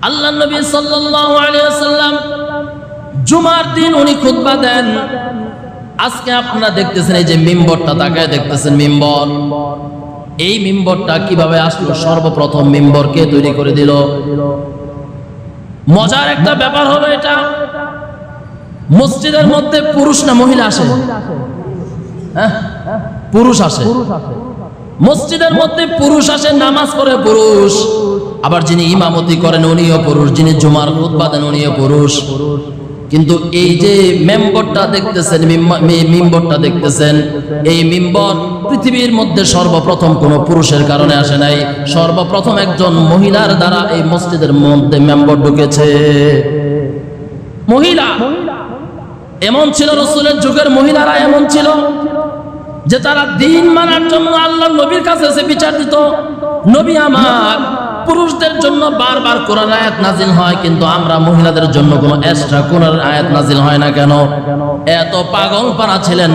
আল্লাহ নবী সাল্লাল্লাহু আলাইহি ওয়াসাল্লাম জুমার দিন উনি খুতবা দেন। আজকে আপনারা দেখতেছেন এই যে মিম্বরটা, তাকায় দেখতেছেন মিম্বর। এই মিম্বরটা কিভাবে আসলো? সর্বপ্রথম মিম্বর কে তৈরি করে দিল? মজার একটা ব্যাপার হলো এটা, মসজিদের মধ্যে পুরুষ না মহিলা আসে? পুরুষ আসে। মসজিদের মধ্যে পুরুষ আসে, নামাজ পড়ে পুরুষ, আবার যিনি ইমামতি করেন উনিও পুরুষ, যিনি জুমার খুতবা দেন উনিও পুরুষ। কিন্তু এই যে মেম্বরটা দেখতেছেন, মিম্বরটা দেখতেছেন, এই মিম্বর পৃথিবীর মধ্যে সর্বপ্রথম কোন পুরুষের কারণে আসে নাই, সর্বপ্রথম একজন মহিলার দ্বারা এই মসজিদের মধ্যে মেম্বর ঢুকেছে। মহিলা এমন ছিল, রাসূলের যুগের মহিলারা এমন ছিল যে তারা দিন মানার জন্য আল্লাহর নবীর কাছে এসে বিচার দিত। নবী আমার, পুরুষদের জন্য বারবার কোরআন আয়াত নাজিল হয়, কিন্তু আমরা মহিলাদের জন্য কোনো এক্সট্রা কোরআন আয়াত নাজিল হয় না কেন? এত পাগলপাড়া ছিলেন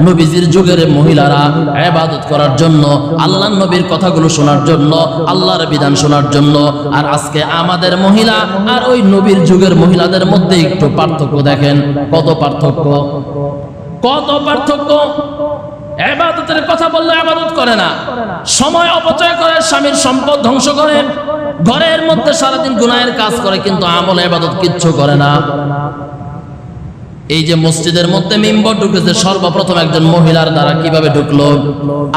নবীজির যুগের মহিলারা ইবাদত করার জন্য, আল্লাহর নবীর কথাগুলো শোনার জন্য, আল্লাহর বিধান শোনার জন্য। আর আজকে আমাদের মহিলা আর ওই নবীর যুগের মহিলাদের মধ্যে একটু পার্থক্য দেখেন। কত পার্থক্য, কত পার্থক্য! ইবাদতের কথা বললে ইবাদত করে না, সময় অপচয় করে, স্বামীর সম্পদ ধ্বংস করে, ঘরের মধ্যে সারাদিন গুনাহের কাজ করে, কিন্তু আমল ইবাদত কিচ্ছু করে না। এই যে মসজিদের মধ্যে মিম্বর ঢুকেছে সর্বপ্রথম একজন মহিলার দ্বারা। কিভাবে ঢুকলো?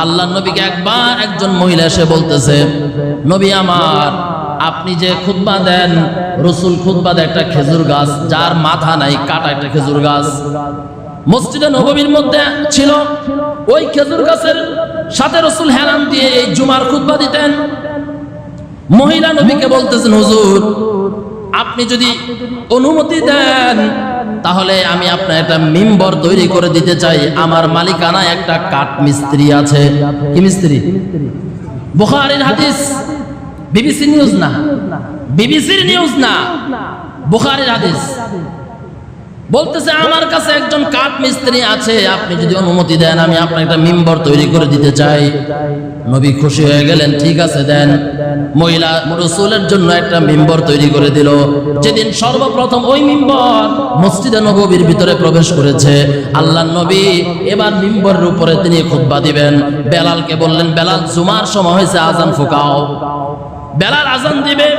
আল্লাহর নবীকে একবার একজন মহিলা এসে বলতেছে, নবী আমার, আপনি যে খুতবা দেন, রাসূল খুতবা দেয় একটা খেজুর গাছ, যার মাথা নাই, কাটা একটা খেজুর গাছ মসজিদে নববীর মধ্যে ছিল। ওই খেজুর গাছের সাথে রাসূল হেলান দিয়ে এই জুমার খুতবা দিতেন। মহিলা নবীকে বলতেছেন, হুজুর আপনি যদি অনুমতি দেন তাহলে আমি আপনার একটা মিম্বর তৈরি করে দিতে চাই। আমার মালিকানায় একটা কাঠ মিস্ত্রি আছে। কি মিস্ত্রি? বুখারীর হাদিস, বিবিসি নিউজ না, বিবিসির নিউজ না, বুখারীর হাদিস। বলতেছে আমার কাছে একজন কাঠ মিস্ত্রি আছে, আপনি যদি অনুমতি দেন আমি আপনার একটা মিম্বর তৈরি করে দিতে চাই। নবী খুশি হয়ে গেলেন, ঠিক আছে দেন। মহিলা রাসূলের জন্য একটা মিম্বর তৈরি করে দিল। যেদিন সর্বপ্রথম ওই মিম্বর মসজিদে নববীর ভিতরে প্রবেশ করেছে, আল্লাহর নবী এবার মিম্বরের উপরে তিনি খুতবা দিবেন। বেলালকে বললেন, বেলাল জুমার সময় হয়েছে, আজান ফুকাও। বেলাল আজান দিবে।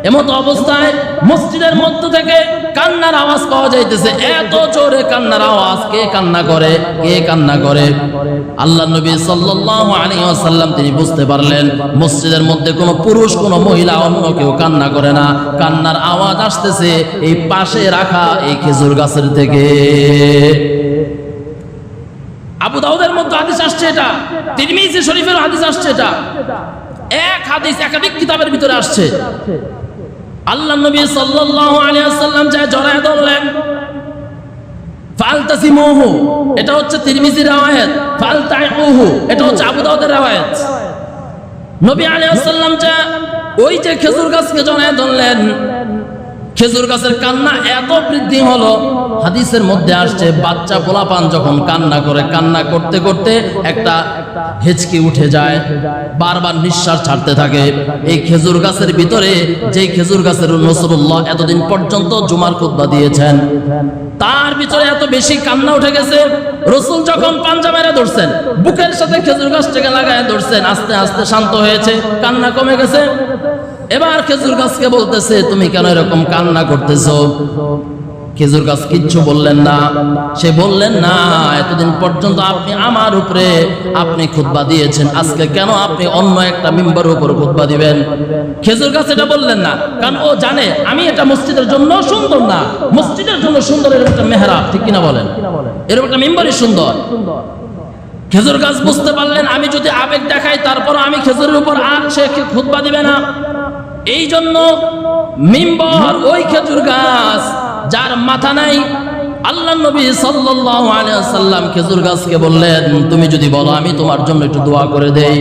এমত অবস্থায় মসজিদের মধ্য থেকে কান্নার আওয়াজ পাওয়া যাইতেছে, এত জোরে কান্নার আওয়াজ। কে কান্না করে? কে কান্না করে? আল্লাহর নবী সাল্লাল্লাহু আলাইহি ওয়াসাল্লাম তিনি বুঝতে পারলেন মসজিদের মধ্যে কোনো পুরুষ, কোনো মহিলা, অন্য কেউ কান্না করে না। কান্নার আওয়াজ আসতেছে এই পাশে রাখা এই খেজুর গাছের থেকে। আবু দাউদের মধ্যে হাদিস আসছে এটা, তিরমিজি শরীফের হাদিস আসছে এটা, এক হাদিস একাধিক কিতাবের ভিতরে আসছে। আল্লাহর নবী সাল্লাল্লাহু আলাইহি ওয়াসাল্লাম যা জড়ায় ধরলেন, ফালতাসিমুহু, এটা হচ্ছে তিরমিজির riwayat, ফালতাইউহু, এটা হচ্ছে আবু দাউদের riwayat। নবী আলাইহিস সালাম যা ওই যে খেজুর গাছকে জড়ায় ধরলেন, খেজুর গাছের কান্না এত বৃদ্ধি হলো, হাদিসের মধ্যে আসছে বাচ্চা পোলাপান যখন কান্না করে, কান্না করতে করতে একটা হেঁচকি উঠে যায়, বারবার নিঃশ্বাস ছাড়তে থাকে। এই খেজুর গাছের ভিতরে, যেই খেজুর গাছের রাসূলুল্লাহ এতদিন পর্যন্ত জুমার খুতবা দিয়েছেন, তার ভিতরে এত বেশি কান্না উঠে গেছে। রাসূল যখন পাঞ্জা মেরে ধরছেন, বুকের সাথে খেজুর গাছটাকে লাগায় ধরছেন, আস্তে আস্তে শান্ত হয়েছে, কান্না কমে গেছে। এবার খেজুর গাছকে বলতেছে, তুমি কেন এরকম কান্না করতেছো? খেজুর গাছ কিচ্ছু বললেন না। সে বললেন, না, এতদিন পর্যন্ত আপনি আমার উপরে আপনি খুতবা দিয়েছেন, আজকে কেন আপনি অন্য একটা মিম্বরের উপর খুতবা দিবেন? খেজুর গাছ এটা বললেন না, কারণ ও জানে আমি এটা মসজিদের জন্য সুন্দর না। মসজিদের জন্য সুন্দর এরকম একটা মেহরাব, ঠিক কিনা বলেন? এরকম একটা মিম্বরই সুন্দর। খেজুর গাছ বুঝতে পারলেন আমি যদি আবেগ দেখাই তারপর আমি খেজুরের উপর আর সে খুতবা দিবে না। এই জন্য মিম্বর ওই খেজুর গাছ যার মাথা নাই। আল্লাহর নবী সাল্লাল্লাহু আলাইহি ওয়াসাল্লাম খেজুর গাছকে বললেন, তুমি যদি বলো আমি তোমার জন্য একটু দোয়া করে দেই।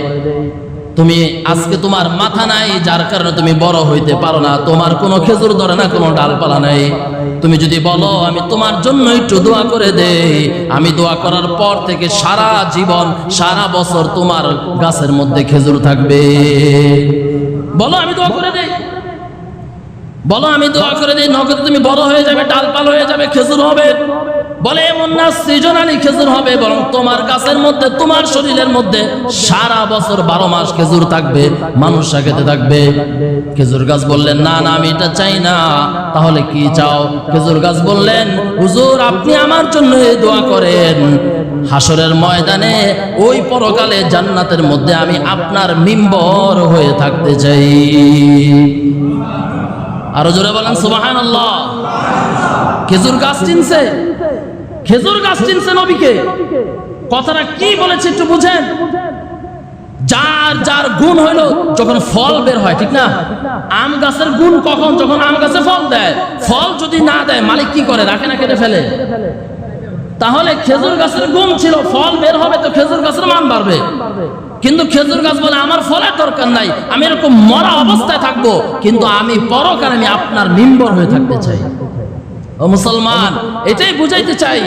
তুমি আজকে তোমার মাথা নাই, যার কারণে তুমি বড় হইতে পারো না, তোমার কোনো খেজুর ধরে না, কোনো ডালপালা নাই। তুমি যদি বলো আমি তোমার জন্য একটু দোয়া করে দেই, আমি দোয়া করার পর থেকে সারা জীবন, সারা বছর তোমার গাছের মধ্যে খেজুর থাকবে। বলো আমি দোয়া করে দেই। বলো আমি দোয়া করে দিই, নগদে তুমি বড় হয়ে যাবে, ডালপাল হয়ে যাবে, খেজুর হবে। বলে এমন না সৃজনালী খেজুর হবে, বরং তোমার গাছের মধ্যে, তোমার শরীরের মধ্যে সারা বছর 12 মাস খেজুর থাকবে, মানুষরা খেতে থাকবে। খেজুর গাছ বললেন না না, আমি এটা চাই না। তাহলে কি চাও? খেজুর গাছ বললেন, হুজুর আপনি আমার জন্য এই দোয়া করেন, হাসরের ময়দানে ওই পরকালে জান্নাতের মধ্যে আমি আপনার মিম্বর হয়ে থাকতে চাই। আরো জোরে বলেন সুবহানাল্লাহ। খেজুর গাছ চিনছে, খেজুর গাছ চিনছে নবীকে। কথাটা কি বলেছে একটু বুঝেন। যার যার গুণ হইলো যখন ফল বের হয়, ঠিক না? আম গাছের গুণ কখন? যখন আম গাছে ফল দেয়। ফল যদি না দেয় মালিক কি করে? রাখে না, কেটে ফেলে। তাহলে খেজুর গাছের গুণ ছিল ফল বের হবে তো খেজুর গাছের মান বাড়বে। কিন্তু খেজুর গাছ বলে আমার ফলের দরকার নাই, আমি এরকম মরা অবস্থায় থাকবো, কিন্তু আমি পরকালে আমি আপনার মিম্বর হয়ে থাকতে চাই। ও মুসলমান, এটাই বুঝাইতে চাই,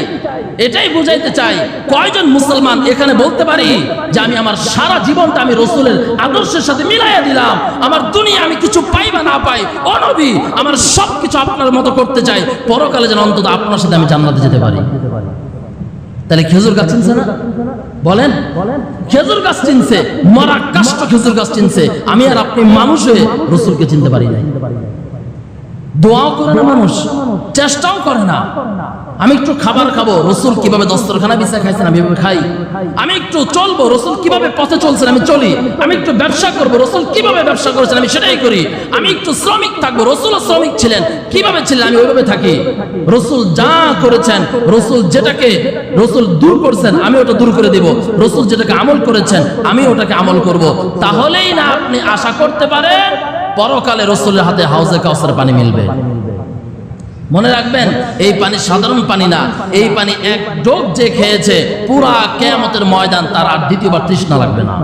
এটাই বুঝাইতে চাই। কয়জন মুসলমান এখানে বলতে পারি যে আমি আমার সারা জীবনটা আমি রসুলের আদর্শের সাথে মিলাইয়া দিলাম, আমার দুনিয়া আমি কিছু পাই বা না পাই, ও নবী আমার সবকিছু আপনার মতো করতে চাই, পরকালে যেন অন্তত আপনার সাথে আমি জান্নাতে যেতে পারি। তাহলে খেজুর গাছ চিনছে না? বলেন, খেজুর গাছ চিনছে, মরা কাষ্ট খেজুর গাছ চিনছে। আমি আর আপনি মানুষ হয়ে রসুলকে চিনতে পারি নাই। দোয়াও করে না মানুষ, চেষ্টাও করে না। আমি একটু খাবার খাবো, রসুল কিভাবে দস্তরখানা বিছায় খাইছেন আমি এভাবে খাই। আমি একটু চলবো, রসুল কিভাবে পথে চলছেন আমি চলি। আমি একটু ব্যবসা করবো, রসুল কিভাবে ব্যবসা করেছেন আমি সেটাই করি। আমি একটু শ্রমিক থাকবো, রসুলও শ্রমিক ছিলেন, কিভাবে ছিলেন আমি ওইভাবে থাকি। রসুল যা করেছেন, রসুল যেটাকে রসুল দূর করছেন আমি ওটা দূর করে দিব, রসুল যেটাকে আমল করেছেন আমি ওটাকে আমল করব। তাহলেই না আপনি আশা করতে পারেন পরকালে রসুলের হাতে হাউজে কাউসারের পানি মিলবে। মনে রাখবেন, এই পানি সাধারণ পানি না, এই পানি এক ঢোক যে খেয়েছে পুরা কিয়ামতের ময়দান তার আর দ্বিতীয়বার তৃষ্ণা লাগবে না।